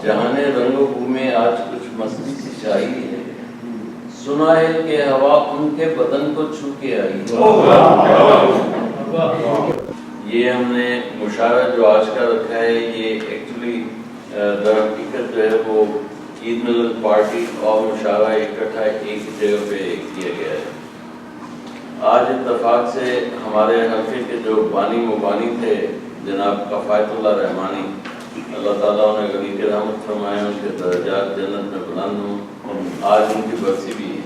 جہاں رنگ و بو میں آج کچھ مستی سی شاہی ہے، سنا ہے کہ ہوا ان کے بدن کو چھو کے آئی ہے۔ یہ ہم نے مشاورہ جو آج کا رکھا ہے، یہ ایکچولی در حقیقت جو ہے وہ عید ملن پارٹی اور مشاورہ اکٹھا ایک جگہ پہ کیا گیا ہے۔ آج اتفاق سے ہمارے حلقے کے جو بانی مبانی تھے جناب کفایت اللہ رحمانی، اللہ تعالیٰ انہیں غنی کی رحمت فرمائے، ان کے درجات جنت میں بلند ہوں، آج ان کی برسی بھی ہے۔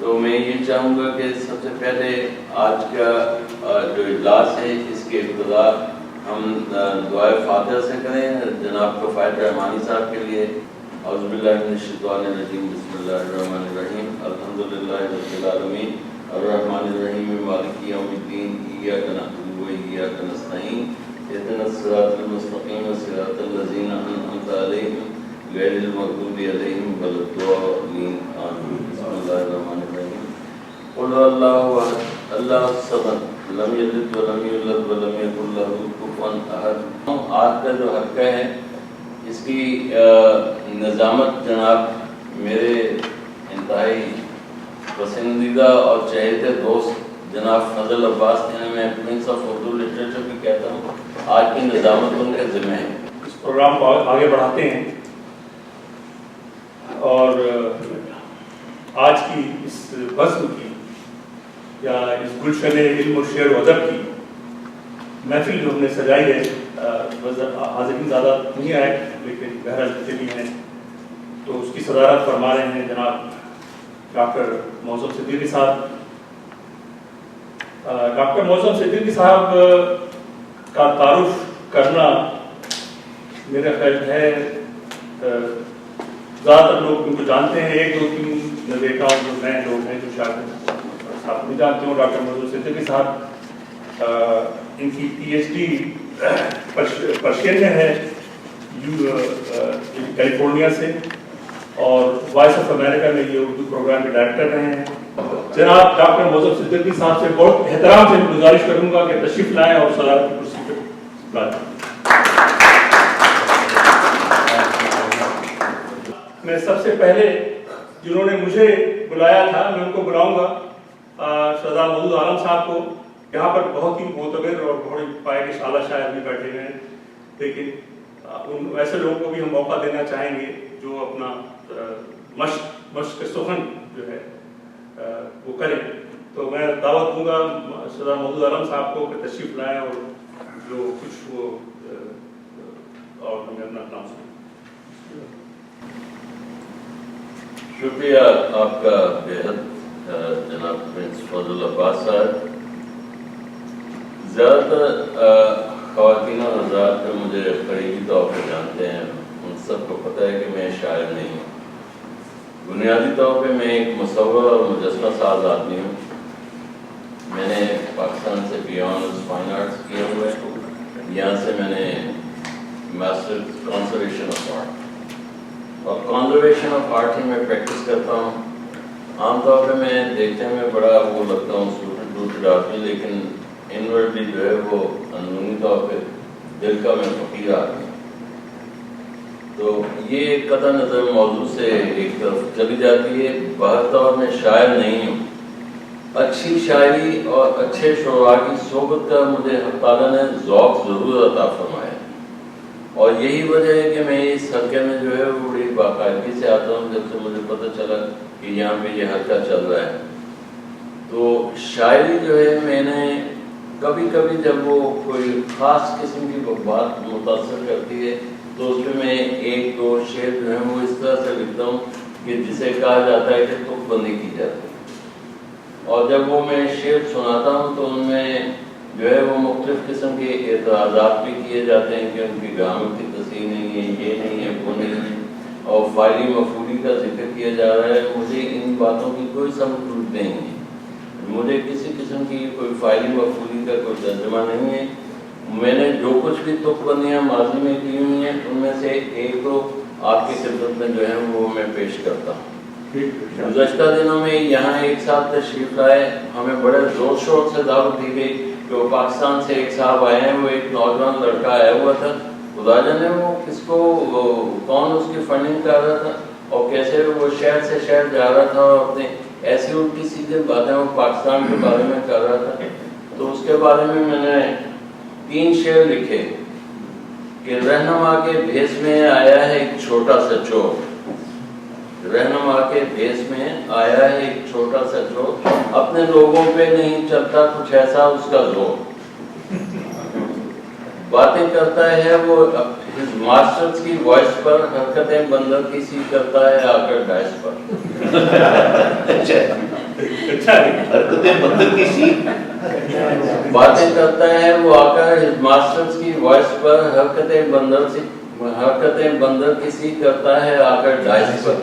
تو میں یہ چاہوں گا کہ سب سے پہلے آج کا جو اجلاس ہے اس کی ابتدا ہم دعائے فاتحہ سے کریں جناب کفایت رحمانی صاحب کے لیے۔ اعوذ باللہ من الشیطان الرجیم، بسم اللہ الرحمن الرحیم، الحمدللہ رب العالمین الرحمن الرحیم مالک یوم الدین، ایاک نعبد و ایاک نستعین، اهدنا الصراط المستقیم صراط الذین انعمت علیہم غیر المغضوب علیہم ولا الضالین آمین۔ بسم اللہ الرحمن الرحیم، قل اللہ احد اللہ الصمد لم یلد ولم یولد ولم یکن لہ کفوا احد۔ آج کا جو حلقہ ہے اس کی نظامت جناب میرے انتہائی پسندیدہ اور چہیتے دوست جناب فضل عباس نے، میں پرنس آف اردو لٹریچر بھی کہتا ہوں، آج کی نظامت ان کے ذمہ ہے۔ اس پروگرام کو آگے بڑھاتے ہیں اور آج کی اس بزم کی یا اس گلشن علم و شعر و ادب کی محفل جو ہم نے سجائی ہے، حاضرین زیادہ نہیں آئے لیکن بہرحال جتنے بھی ہیں تو اس کی صدارت فرما رہے ہیں جناب ڈاکٹر موزم صدیقی صاحب۔ ڈاکٹر موزم صدیقی صاحب کا تعارف کرنا میرا خیال ہے زیادہ تر لوگ ان کو جانتے ہیں، ایک دو تین میں دیکھا ہوں جو نئے لوگ ہیں جو شاید صاحب نہیں جانتے ہوں۔ ڈاکٹر موزم صدیقی صاحب ان کی پی ایچ ڈی پرشین میں ہے کیلیفورنیا سے، اور وائس آف امریکہ میں یہ اردو پروگرام کے ڈائریکٹر رہے ہیں۔ جناب ڈاکٹر موزم صدیقی صاحب سے بہت احترام سے گزارش کروں گا کہ تشریف لائیں اور صدارت کی کرسی پہ بلائیں۔ میں سب سے پہلے جنہوں نے مجھے بلایا تھا میں ان کو بلاؤں گا، سردار محمود عالم صاحب کو۔ یہاں پر بہت ہی معتبر اور بڑے پائے کے شعلہ شاعر بھی بیٹھے ہوئے ہیں، لیکن ان ایسے لوگوں کو بھی ہم موقع دینا چاہیں گے جو اپنا مشق سخن جو ہے وہ کریں۔ تو میں دعوت دوں گا سردار محمود عالم صاحب کو کہ تشریف لائیں اور جو کچھ وہ اور ہمیں اپنا کام سنیں۔ شکریہ آپ کا بےحد جناب پرنس فضل عباس صاحب۔ زیادہ تر خواتین اور حضرات جو مجھے قریبی طور پہ جانتے ہیں ان سب کو پتہ ہے کہ میں شاعر نہیں ہوں، بنیادی طور پہ میں ایک مصور اور مجسمہ ساز آدمی ہوں۔ میں نے پاکستان سے بی آنرز فائن آرٹس کیا ہوا ہے، یہاں سے میں نے ماسٹر کنزرویشن آف آرٹ، اور کنزرویشن آف آرٹ ہی میں پریکٹس کرتا ہوں۔ عام طور پہ میں دیکھنے میں بڑا وہ لگتا ہوں سوٹڈ بوٹڈ آدمی، لیکن انورڈلی جو ہے وہ اندرونی طور پہ دل کا میں فقیر آدمی۔ تو یہ قطع نظر موضوع سے ایک طرف چلی جاتی ہے۔ بہر طور میں شاعر نہیں ہوں، اچھی شاعری اور اچھے شعراء کی صحبت کا مجھے حق تعالیٰ نے ذوق ضرور عطا فرمایا، اور یہی وجہ ہے کہ میں اس حلقے میں جو ہے وہ بڑی باقاعدگی سے آتا ہوں جب سے مجھے پتہ چلا کہ یہاں پہ یہ حلقہ چل رہا ہے۔ تو شاعری جو ہے میں نے کبھی کبھی جب وہ کوئی خاص قسم کی بات متاثر کرتی ہے تو اس میں میں ایک دو شعر جو ہیں وہ اس طرح سے لکھتا ہوں کہ جسے کہا جاتا ہے کہ تک بندی کی جاتی ہے، اور جب وہ میں شعر سناتا ہوں تو ان میں جو ہے وہ مختلف قسم کے اعتراضات بھی کیے جاتے ہیں کہ ان کی گرامر کی تصحیح نہیں ہے، یہ نہیں ہے، وہ نہیں ہے، اور فاعلی مفعولی کا ذکر کیا جا رہا ہے۔ مجھے ان باتوں کی کوئی سمجھ نہیں ہے، مجھے کسی قسم کی کوئی فاعلی مفعولی کا کوئی ترجمہ نہیں ہے۔ میں نے جو کچھ بھی تک بندیاں ماضی میں کی ہوئی ہیں ان میں سے ایک دو آپ کی خدمت میں جو ہے وہ میں پیش کرتا ہوں۔ گزشتہ دنوں میں یہاں ایک صاحب تشریف لائے، ہمیں بڑے زور شور سے دعوت دی گئی کہ وہ پاکستان سے ایک صاحب آئے ہیں، وہ ایک نوجوان لڑکا آیا ہوا تھا، خدا جانے وہ کس کو کون اس کی فنڈنگ کر رہا تھا اور کیسے وہ شہر سے شہر جا رہا تھا اور اپنے ایسی الٹی سیدھی باتیں وہ پاکستان کے بارے میں کر رہا تھا. تو اس کے بارے میں نے 3 شعر لکھے کہ رہنما کے بھیس میں آیا ہے ایک چھوٹا سا چور. رہنما کے بھیس میں آیا ہے ایک چھوٹا سا چور, اپنے لوگوں پہ نہیں چلتا کچھ ایسا اس کا زور. باتیں کرتا ہے وہ ماسٹرز کی وائس پر, حرکتیں بندر کی سی کرتا ہے آ کر ڈائس پر. حرکتیں بندر کی سی باتیں کرتا ہے وہ آ کر ماسٹرز کی وائس پر, حرکتیں بندر کی سی کرتا ہے آ کر ڈائس پر.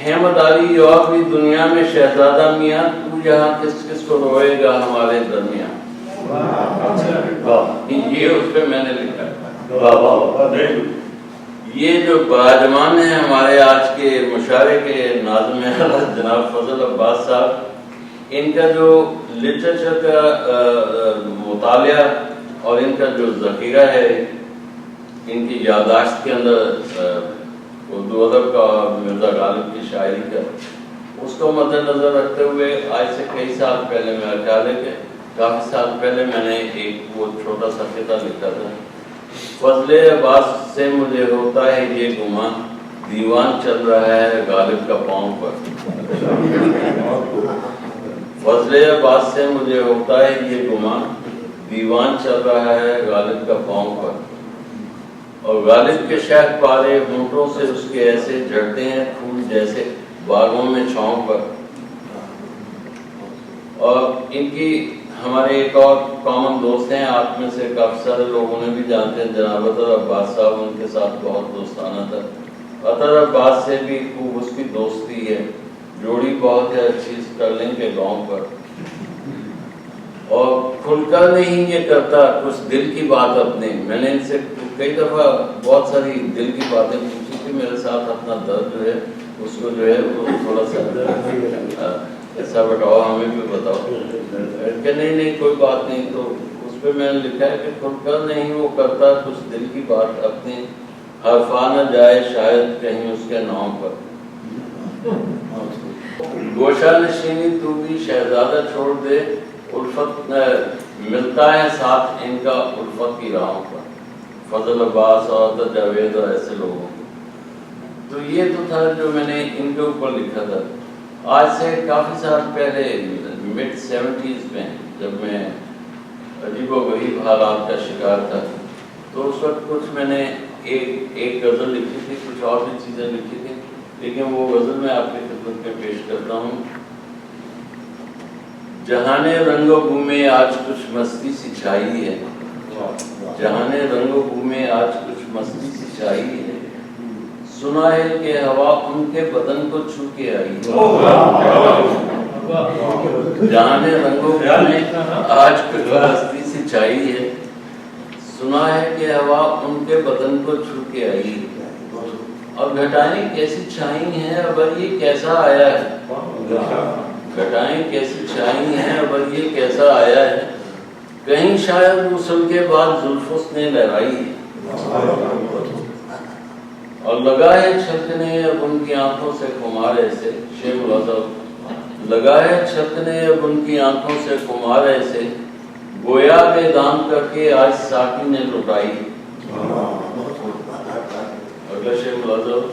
حمداری اور بھی دنیا میں شہزادہ میاں, تو یہاں کس کس کو روئے گا ہمارے درمیان. یہ اس پہ میں نے لکھا. یہ جو براجمان ہیں ہمارے آج کے مشاعرے کے ناظم جناب فضل عباس صاحب, ان کا جو لٹریچر کا مطالعہ اور ان کا جو ذخیرہ ہے, ان کی یادداشت کے اندر اردو ادب کا اور مرزا غالب کی شاعری کا, اس کو مد نظر رکھتے ہوئے آج سے کئی سال پہلے, میرا خیال ہے کہ کافی سال پہلے, میں نے ایک وہ چھوٹا سا خطہ لکھا تھا. فضل عباس سے مجھے ہوتا ہے یہ گمان, دیوان چل رہا ہے غالب کا پاؤں پر. فضل عباس سے مجھے ہوتا ہے یہ گمان, دیوان چل رہا ہے غالب کا پاؤں پر. اور غالب کے شاہ پارے ہونٹوں سے اس کے ایسے جھڑتے ہیں پھول جیسے باغوں میں چھاؤں پر. اور ان کی ہمارے ایک اور کامن دوست ہیں, آپ میں سے کافی سارے لوگوں نے بھی جانتے ہیں, جناب اطہر عباس صاحب, ان کے ساتھ بہت دوستانہ تھا. اطہر عباس سے بھی خوب اس کی دوستی ہے, جوڑی بہت ہے اچھی اسٹرلنگ کے گاؤں پر. اور کھل کر نہیں یہ کرتا کچھ دل کی بات اپنی. میں نے ان سے کئی دفعہ بہت ساری دل کی باتیں پوچھی کہ میرے ساتھ اپنا درد جو ہے اس کو جو ہے وہ تھوڑا سا ایسا بتاؤ, ہمیں بھی بتاؤ. کہ نہیں کوئی بات نہیں. تو اس پہ میں نے لکھا ہے کہ کھل کر نہیں وہ کرتا کچھ دل کی بات اپنی, حرفا نہ جائے شاید کہیں اس کے نام پر. گوشہ نشینی تو بھی شہزادہ چھوڑ دے, الفت ملتا ہے ساتھ ان کا الفت کی راہوں پر. فضل عباس اور جاوید اور ایسے لوگوں کو. تو یہ تو تھا جو میں نے ان کے اوپر لکھا تھا. آج سے کافی سال پہلے mid 70s میں جب میں عجیب و غریب حالات کا شکار تھا, تو اس وقت کچھ میں نے ایک غزل لکھی تھی, کچھ اور بھی چیزیں لکھی تھی, لیکن وہ غزل میں آپ کی خدمت میں پیش کرتا ہوں. جہانے رنگ و بو میں آج کچھ مستی سی چھائی ہے, جہانے رنگ و بو میں آج کچھ مستی سی چھائی ہے, سنا ہے کہ ہوا ان کے بدن کو چھو کے آئی ہے. جہانے رنگ و بو میں آج کچھ مستی سی چھائی ہے, سنا ہے کہ ہوا ان کے بدن کو چھو کے آئی ہے. اور گھٹائیں کیسی چھائی ہیں اب یہ کیسا آیا ہے, گھٹائیں کیسی چھائی ہیں اب یہ کیسا آیا ہے, کہیں شاید غسل کے بعد زلف اس نے لہرائی ہے. اور لگا ہے چھلکنے اب ان کی آنکھوں سے خمار ایسے, شیخ الازہر, لگا ہے چھلکنے اب ان کی آنکھوں سے خمار ایسے, گویا بے دام کر کے آج ساقی نے لٹائی. اگلا شیخ الازہر,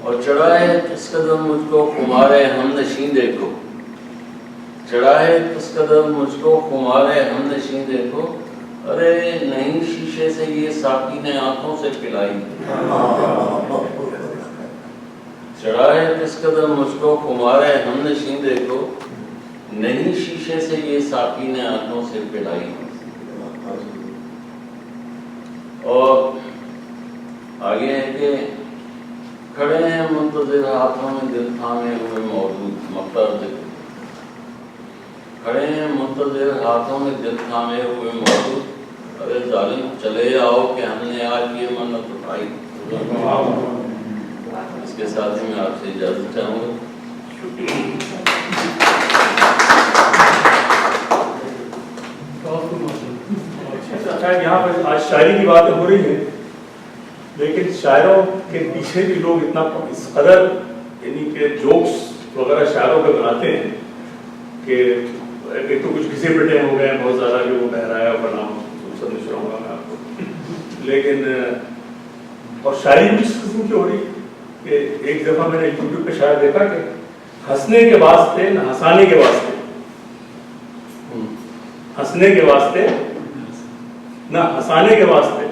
اور چڑھا ہے کس قدم مجھ کو خمار ہم نشین دیکھو, چڑھا ہے کس قدم مجھ کو خمار ہم نشین دیکھو, ارے نہیں شیشے سے یہ ساقی نے آنکھوں سے پلائی. چڑھا ہے کس قدم مجھ کو خمار ہم نشین دیکھو, نہیں شیشے سے یہ ساقی نے آنکھوں سے پلائی. اور آگے ہے کہ کھڑے ہیں منتظر ہاتھوں میں دل تھامے ہوئے موجود مختار ذکر, کھڑے ہیں منتظر ہاتھوں میں دل تھامے ہوئے موجود, ارے ظالم چلے آؤ کہ ہم نے آج یہ منت اٹھائی. اس کے ساتھ ہی میں آپ سے اجازت چاہوں گا. شکریہ. शायद यहाँ पर आज शायरी की बातें हो रही हैं, लेकिन शायरों के पीछे भी लोग इतना इस कदर यानी कि जोक्स वगैरह शायरों पे बनाते हैं कि एक तो कुछ घिसे पिटे हो गए हैं बहुत ज़्यादा कि वो बह रहा है और नाम सब नहीं सुनाऊंगा मैं आपको, लेकिन और शायरी भी इस किस्म की हो रही कि एक दफ़ा मैंने यूट्यूब पे शायर देखा कि हंसने के वास्ते न हंसाने के वास्ते, हंसने के वास्ते न हंसाने के वास्ते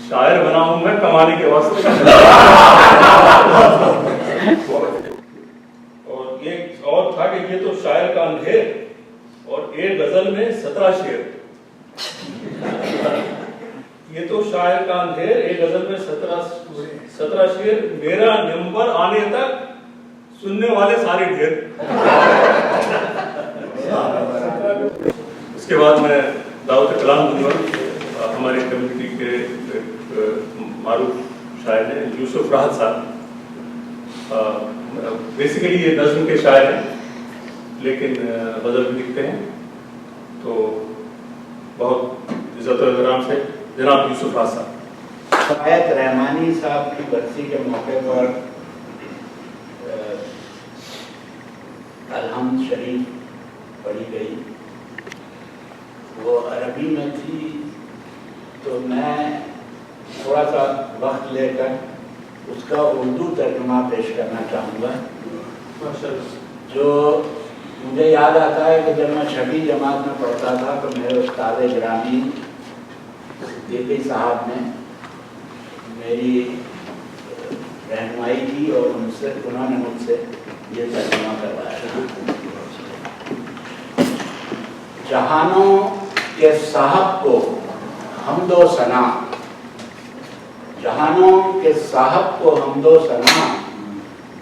शायर बना हूं मैं कमाने के वास्ते। और ये और था कि ये तो शायर का अंधेर और एक गजल में 17 शेर, ये तो शायर का अंधेर एक गजल में 17 शेर, मेरा नंबर आने तक सुनने वाले सारे ढेर। उसके बाद मैं दाऊद कलाम दूंगा, हमारे कम्युनिटी के मारूफ शायर हैं यूसुफ राहत साहब। बेसिकली ये नज़्म के शायर हैं लेकिन गज़ल भी लिखते हैं, तो बहुत इज़्ज़त और एहतराम से जनाब यूसुफ राहत साहब। शायद रहमानी साहब की बरसी के मौके पर अलहम्द शरीफ पढ़ी गई, वो अरबी में थी, तो मैं थोड़ा सा वक्त लेकर उसका उर्दू तर्जुमा पेश करना चाहूँगा। जो मुझे याद आता है कि जब मैं छठी जमात में पढ़ता था तो मेरे उस्ताद गिरामी दीपी साहब ने मेरी रहनुमाई की और उन्होंने मुझसे ये तर्जुमा करवाया। जहानों के साहब को हमदो सना, जहानों के साहब को हमदो सना,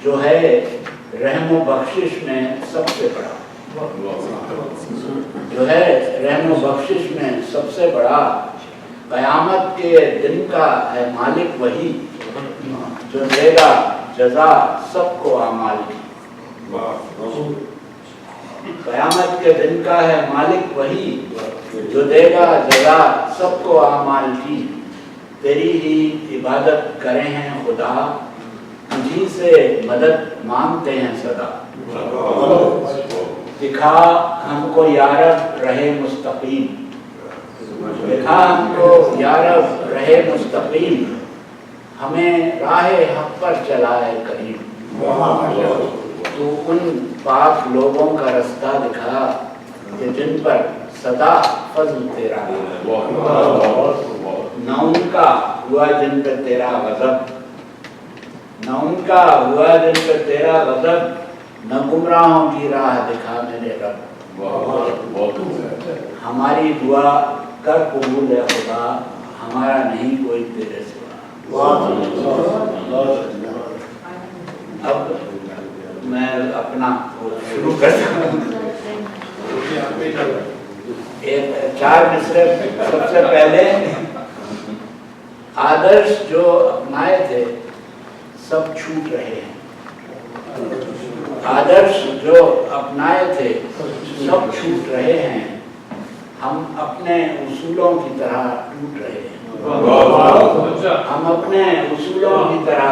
जो है रहमो बख्शिश में सबसे बड़ा, जो है रहमो बख्शिश में सबसे बड़ा, क़यामत के दिन का है मालिक वही, जो देगा जजा सबको अमाल की। क़यामत के दिन का है मालिक वही, जो देगा जजा सबको अमाल की। तेरी ही इबादत करें हैं खुदा, तुझी से मदद मांगते हैं सदा। दिखा हमको यारब रहे मुस्तकीम, दिखा हमको यारब रहे मुस्तकीम, हमें राहे हक पर चलाए करीम। तू उन पाक लोगों का रास्ता दिखा कि जिन पर सदा फज़्ल तेरा, न उनका हुआ जिन पे तेरा गज़ब, न उनका हुआ जिन पे तेरा गज़ब, न गुमराहों की राह दिखा मेरे रब। हमारी दुआ कर कबूल है खुदा, हमारा नहीं कोई तेरे सिवा। अब मैं अपना शुरू करता हूँ। एक 4 मिसरे। सबसे पहले आदर्श जो अपनाए थे सब छूट रहे हैं, आदर्श जो अपनाए थे सब छूट रहे हैं, हम अपने उसूलों की तरह टूट रहे हैं, हम अपने उसूलों की तरह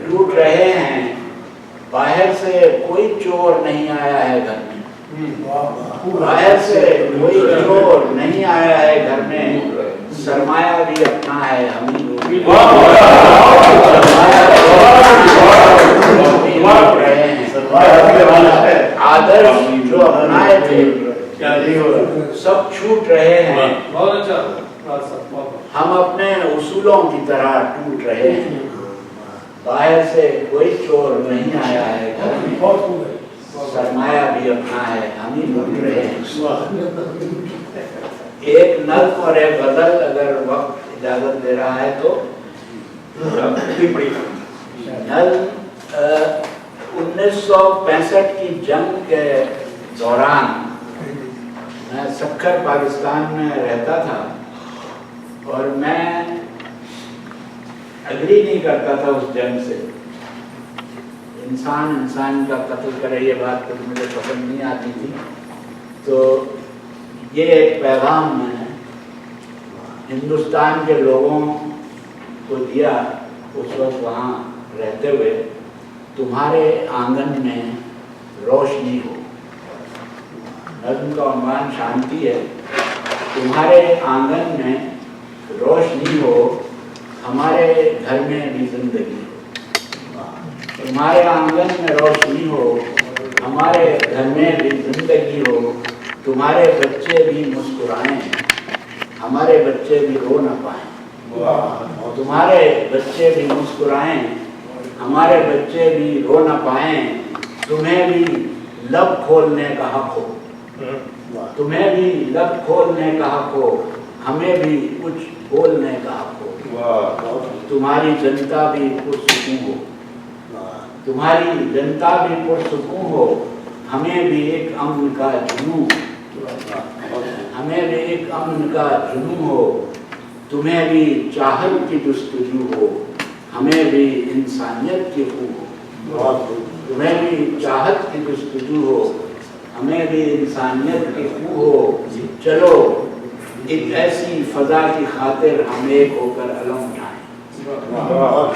टूट रहे हैं। बाहर से कोई चोर नहीं आया है घर में, बाहर से कोई चोर नहीं आया है घर में, सरमाया भी अपना है हम ही लोग रहे हैं। आदर्श जो अपनाए थे सब छूट रहे हैं, हम अपने उसूलों की तरह टूट रहे हैं। बाहर से कोई चोर नहीं आया है घर में, सरमाया भी अपना है हम ही लूट रहे हैं। एक नज़्म और एक गज़ल अगर वक्त इजाजत दे रहा है तो नज़्म 1965 की जंग के दौरान मैं सक्खर पाकिस्तान में रहता था और मैं अग्री नहीं करता था उस जंग से। इंसान इंसान का कत्ल करे ये बात तो मुझे पसंद नहीं आती थी। तो ये एक पैगाम मैं हिंदुस्तान के लोगों को दिया उस वक्त वहाँ रहते हुए, तुम्हारे आंगन में रोशनी हो। नज्म का उन्वान शांति है। तुम्हारे आंगन में रोशनी हो, हमारे घर में भी जिंदगी हो। तुम्हारे आंगन में रोशनी हो, हमारे घर में भी जिंदगी हो। तुम्हारे बच्चे भी मुस्कुराएं, हमारे बच्चे भी रो न पाएं। तुम्हारे बच्चे भी मुस्कुराएं, हमारे बच्चे भी रो न पाएं। तुम्हें भी लब खोलने का हक हो, तुम्हें भी लब खोलने का हक हो, हमें भी कुछ बोलने का हक हो। तुम्हारी जनता भी पुरसुकून हो, तुम्हारी जनता भी पुरसुकून हो। हमें भी एक अमन का जुनून, हमें भी एक अमन का जुनून हो। तुम्हें भी चाहत की जुस्तजू हो, हमें भी इंसानियत की खू हो। तुम्हें भी चाहत की जुस्तजू हो, हमें भी इंसानियत की खू हो। चलो एक ऐसी फजा की खातिर हम एक होकर अलम उठाएं।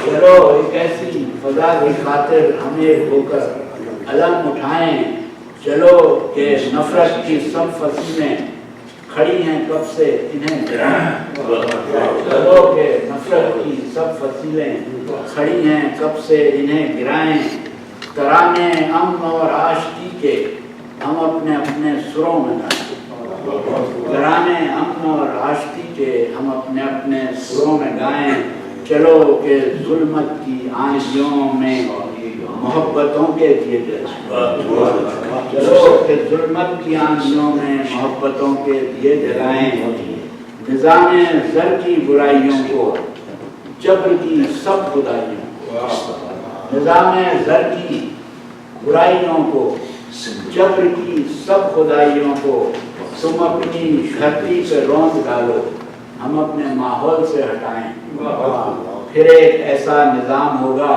चलो एक ऐसी फजा की खातिर हम एक होकर अलम उठाएं। चलो कि नफरत की सब फसीलें खड़ी हैं कब से इन्हें गिराएं। चलो कि नफरत की सब फसीलें खड़ी हैं कब से इन्हें गिराएं। तराने अमन और आशिकी के हम अपने अपने सुरों में गाएं। तराने अमन और आशिकी के हम अपने अपने सुरों में गाएं। चलो कि जुल्मत की आंधियों में मोहब्बतों के दिए जलाएं। चलो कि जुल्मत की आंधियों में मोहब्बतों के दिए जलाएं। निज़ामे ज़र की बुराइयों को, जब्र की सब खुदाइयों को, निज़ामे ज़र की बुराइयों को, जब्र की सब खुदाइयों को तुम अपनी धरती पे रौंद डालो, हम अपने माहौल से हटाएं। फिर एक ऐसा निज़ाम होगा,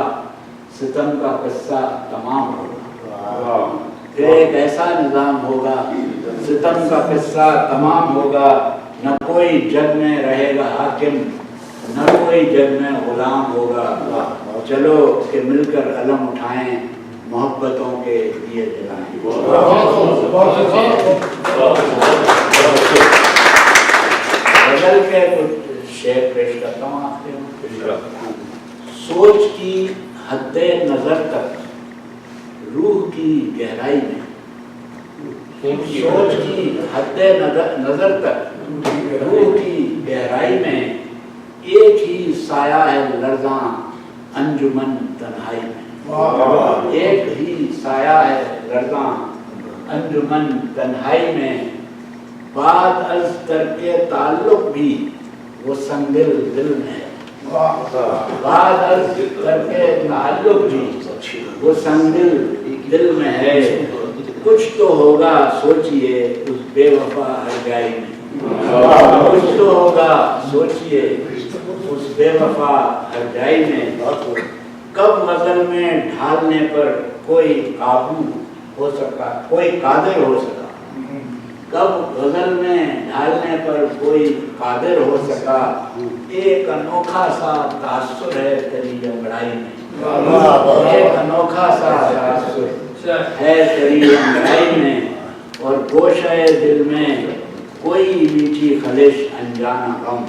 सितम का किस्सा तमाम होगा। फिर एक ऐसा निज़ाम होगा, सितम का किस्सा तमाम होगा। न कोई जग में रहेगा हाकिम, न कोई जग में गुलाम होगा। चलो कि मिलकर अलम उठाएं, मोहब्बतों के दिए जलाएं। गजल के कुछ शेर पेश करता हूँ आपके। सोच की हद्दे नजर तक रूह की गहराई में, सोच की हद्दे नजर तक रूह की गहराई में, एक ही साया है लर्ज़ां अंजुमन तन्हाई में। एक ही साया है लर्ज़ां अंजुमन तन्हाई में। बात अज़ करके ताल्लुक भी वो संदिल दिल में है। बात अज़ करके ताल्लुक भी वो संदिल दिल में है। कुछ तो होगा सोचिए उस बेवफा हरजाई में, कुछ तो होगा सोचिए उस बेवफा हरजाई में। कब गजल में ढालने पर कोई काबू हो सका, कोई कादिर हो सका। कब गजल में ढालने पर कोई कादिर हो सका। एक अनोखा सा तासुर है तेरी अंगड़ाई में, एक अनोखा सा तासुर है तेरी अंगड़ाई में। और गोशे दिल में कोई मीठी खलिश अनजाना गम,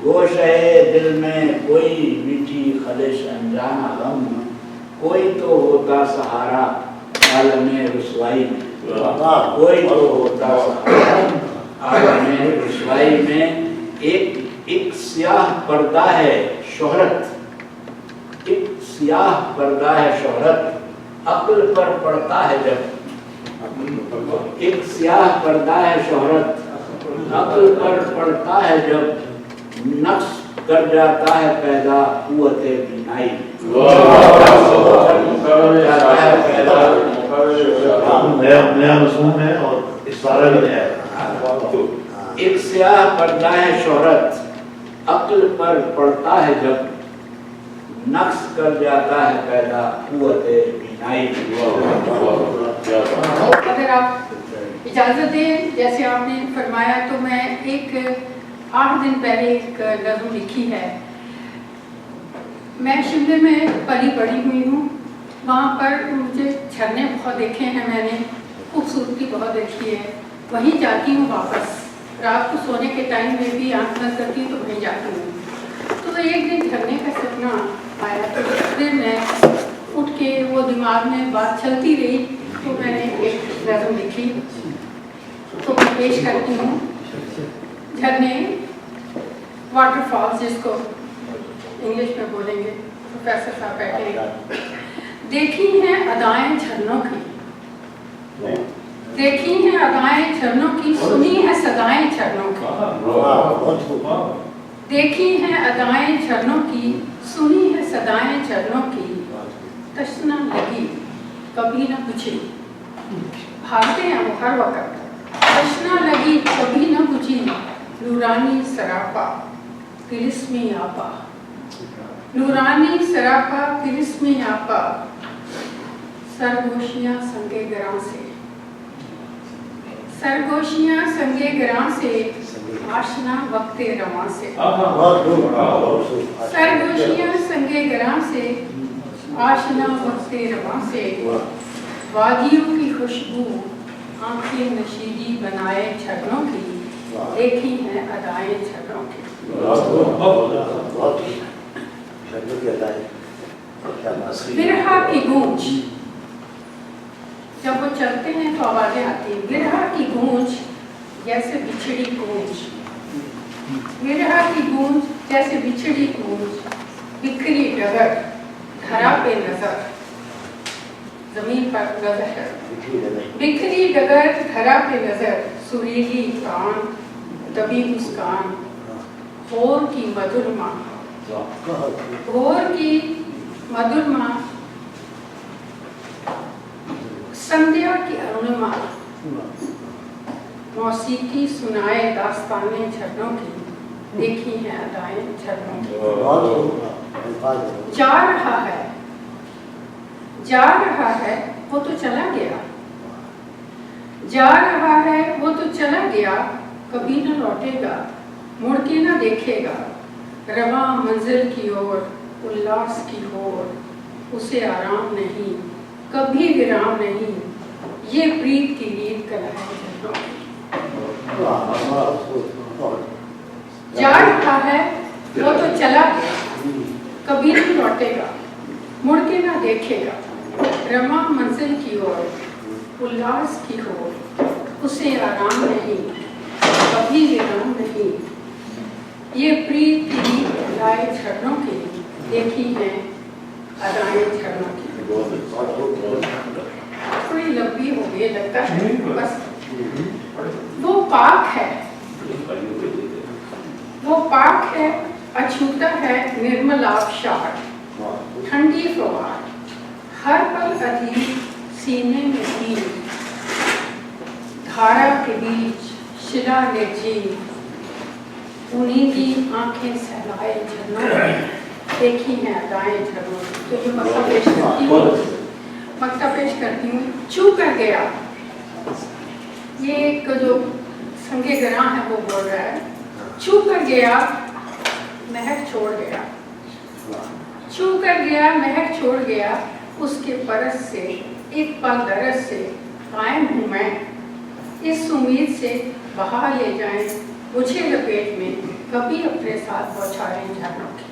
गोशे दिल में कोई मीठी खलिश अनजाना गम। कोई तो होता सहारा आलमे रुसवाई में, कोई तो होता सहारा आलमे रुसवाई में। एक स्याह पर्दा है शोहरत, एक स्याह पर्दा है शोहरत, अक्ल पर पड़ता है जब। एक स्याह पर्दा है शोहरत, अक्ल पर पड़ता है जब। नक्श कर जाता है पैदा कुव्वते बीनाई, नया मज़मून है और इस बारे में नया। एक स्याह पर्दा है शोहरत, अक्ल पर पड़ता है जब। नक्श कर जाता है पैदा कुव्वते बीनाई। अगर आप इजाज़त दें, जैसे आपने फरमाया, तो मैं एक 8 दिन पहले एक नज़्म लिखी है। मैं शिमले में पली बड़ी हुई हूँ, वहाँ पर मुझे झरने बहुत देखे हैं मैंने, खूबसूरती बहुत देखी है। वहीं जाती हूँ वापस, रात को सोने के टाइम में भी आँख बंद करती हूँ तो वहीं जाती हूँ। तो एक दिन झरने का सपना आया, तो फिर मैं उठ के वो दिमाग में बात चलती रही, तो मैंने एक नज़्म लिखी, तो मैं पेश करती हूँ। झरने, वाटरफॉल्स जिसको इंग्लिश में बोलेंगे, प्रोफेसर साहब बैठे हैं। देखी हैं अदाएं झरनों की, देखी हैं अदाएं झरनों की, सुनी है सदाएं झरनों की। देखी हैं अदाएं झरनों की, सुनी है सदाएं झरनों की। तश्ना लगी कभी न बुझी, भागते हैं वो हर वक्त। तश्ना लगी कभी न बुझी, नूरानी सरापा तिलिस्मी आपा, नूरानी सरापा तिलिस्मी आपा। सरगोशियाँ संगे गरां से, सरगोशियाँ संगे गरां से, आशना वक्ते रवां से। सरगोशियाँ संगे गरां से, आशना वक्ते रवां से। वादियों की खुशबू आंखें नशीली बनाए झरनों की, देखी हैं अदाएं झरनों की। बिरहा की गूंज, जब वो चलते हैं तो आवाजें आती हैं। बिरहा की गूंज जैसे बिछड़ी गूंज, बिरहा की गूंज जैसे बिछड़ी गूंज। बिखरी डगर धरा पे नजर, जमीन पर नजर। बिखरी डगर धरा पे नजर, सुरीली कान दबी मुस्कान। होर की मधुर माँ, होर की मधुर माँ। संध्या की अरुणिमा, मौसीकी सुनाए दास्ताने झरनों की, देखी हैं अदाएं झरनों की। जा रहा है, जा रहा है वो तो चला गया, जा रहा है वो तो चला गया। कभी न लौटेगा, मुड़ के न देखेगा। रवा मंजिल की ओर, उल्लास की ओर, उसे आराम नहीं, कभी विराम नहीं। ये प्रीत की नींद कला है झरनों की। जा रहा है वो तो चला गया, कभी नहीं लौटेगा, मुड़ के ना देखेगा। रमा मंजिल की ओर, उल्लास की ओर, उसे आराम नहीं, कभी विराम नहीं। ये प्रीत की नींद कलाए झरनों की, देखी हैं अदाएं झरनों की। थोड़ी लंबी हो गई लगता है, बस। वो पाक है, वो पाक है, अछूता है निर्मल आबशार। ठंडी फवार हर पल अधीर, सीने में हीर। धारा के बीच शिला निर्जीव, उन्हीं की आंखें सहलाए झरनों में, देखी हैं अदाएं झरनों की। तो ये मक्ता पेश करती हूँ, मक्ता पेश करती हूँ। छू कर गया, ये एक जो संगे गरां है वो बोल रहा है। छू कर गया महक छोड़ गया, छू कर गया महक छोड़ गया। उसके परस से एक पल दरस से कायम हूँ मैं, इस उम्मीद से बहा ले जाएं मुझे लपेट में, कभी अपने साथ पहुँचाएं झरनों की।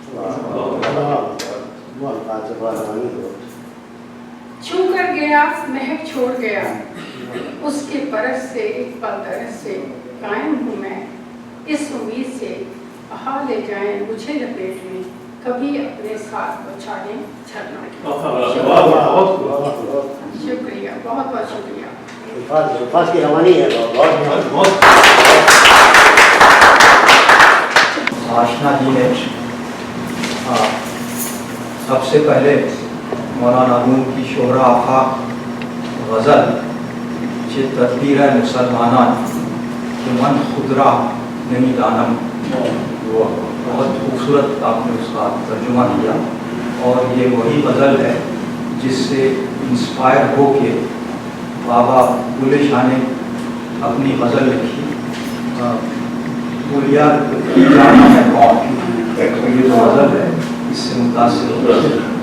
छू कर गया महक छोड़ गया, उसके परस से एक पल दरस से कायम हूँ मैं, इस उम्मीद से बहा ले जाएं मुझे लपेट में, कभी अपने साथ पहुँचा दें झरनों की। शुक्रिया, बहुत बहुत शुक्रिया। की रवानी है बहुत। आशना जी ने सबसे पहले मौलाना रूम की शोहरा आखा गज़ल चे तदबीर मुसलमानान कि मन खुदरा नहीं दानम, वो बहुत खूबसूरत आपने उसका तर्जुमा किया। और ये वही गज़ल है जिससे इंस्पायर हो के बाबा बुल्ले शाह ने अपनी गज़ल लिखी। بنیاد کی جانا ہے قوم کی. تو یہ جو غزل ہے اس سے متاثر ہو